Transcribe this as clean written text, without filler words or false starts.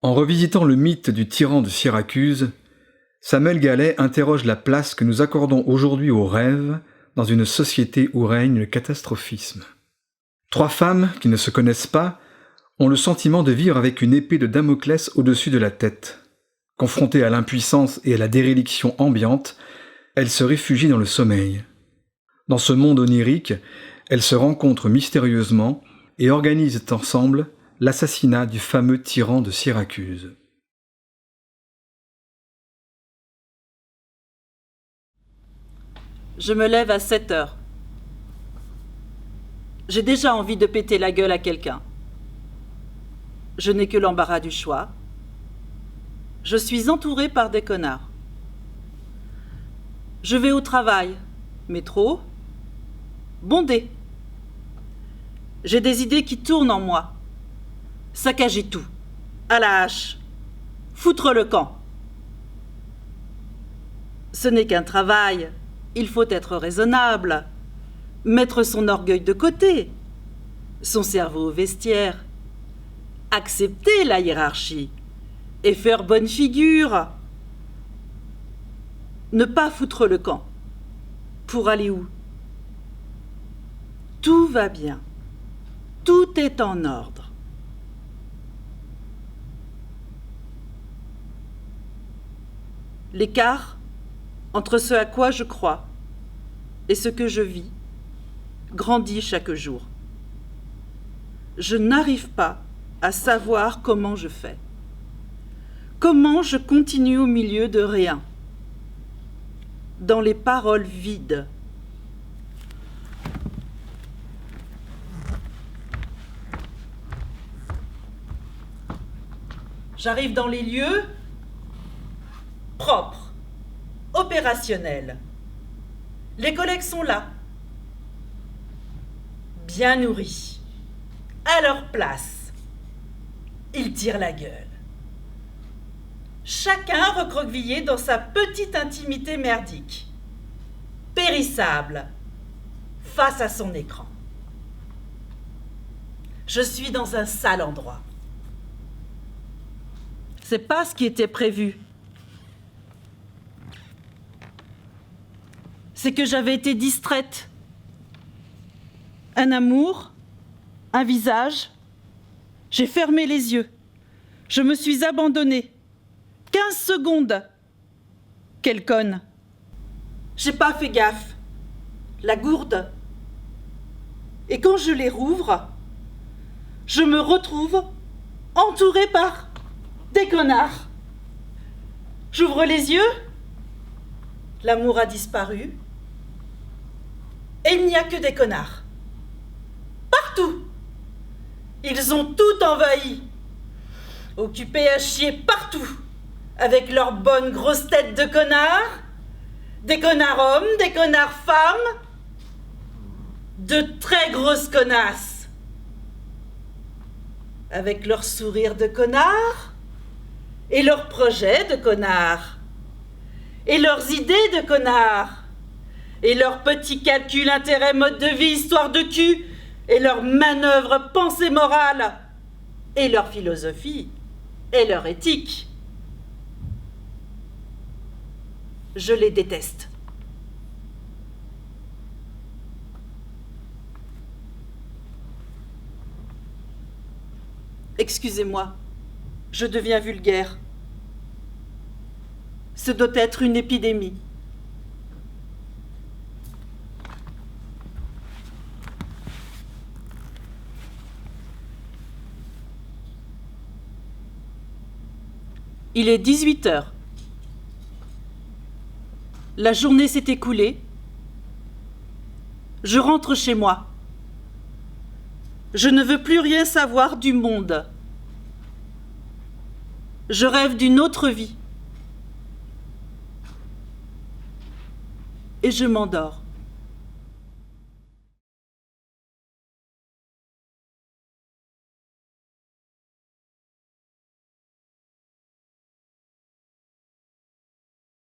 En revisitant le mythe du tyran de Syracuse, Samuel Gallet interroge la place que nous accordons aujourd'hui au rêve dans une société où règne le catastrophisme. 3 femmes qui ne se connaissent pas ont le sentiment de vivre avec une épée de Damoclès au-dessus de la tête. Confrontées à l'impuissance et à la déréliction ambiante, elles se réfugient dans le sommeil. Dans ce monde onirique, elles se rencontrent mystérieusement et organisent ensemble l'assassinat du fameux tyran de Syracuse. Je me lève à 7 heures. J'ai déjà envie de péter la gueule à quelqu'un. Je n'ai que l'embarras du choix. Je suis entourée par des connards. Je vais au travail, métro, bondé. J'ai des idées qui tournent en moi. Saccager tout, à la hache, foutre le camp. Ce n'est qu'un travail, il faut être raisonnable, mettre son orgueil de côté, son cerveau au vestiaire, accepter la hiérarchie et faire bonne figure. Ne pas foutre le camp. Pour aller où? Tout va bien. Tout est en ordre. L'écart entre ce à quoi je crois et ce que je vis grandit chaque jour. Je n'arrive pas à savoir comment je fais. Comment je continue au milieu de rien, dans les paroles vides. J'arrive dans les lieux propres, opérationnels. Les collègues sont là, bien nourris, à leur place. Ils tirent la gueule. Chacun recroquevillé dans sa petite intimité merdique, périssable, face à son écran. Je suis dans un sale endroit. C'est pas ce qui était prévu. C'est que j'avais été distraite. Un amour, un visage. J'ai fermé les yeux. Je me suis abandonnée. 15 secondes. Quelle conne. J'ai pas fait gaffe. La gourde. Et quand je les rouvre, je me retrouve entourée par des connards. J'ouvre les yeux. L'amour a disparu. Et il n'y a que des connards. Partout. Ils ont tout envahi. Occupés à chier partout. Avec leurs bonnes grosses têtes de connards. Des connards hommes, des connards femmes. De très grosses connasses. Avec leurs sourires de connards. Et leurs projets de connards. Et leurs idées de connards. Et leurs petits calculs, intérêts, mode de vie, histoire de cul. Et leurs manœuvres, pensée morale. Et leur philosophie. Et leur éthique. Je les déteste. Excusez-moi, je deviens vulgaire. Ce doit être une épidémie. Il est 18 heures. La journée s'est écoulée. Je rentre chez moi. Je ne veux plus rien savoir du monde. Je rêve d'une autre vie. Et je m'endors.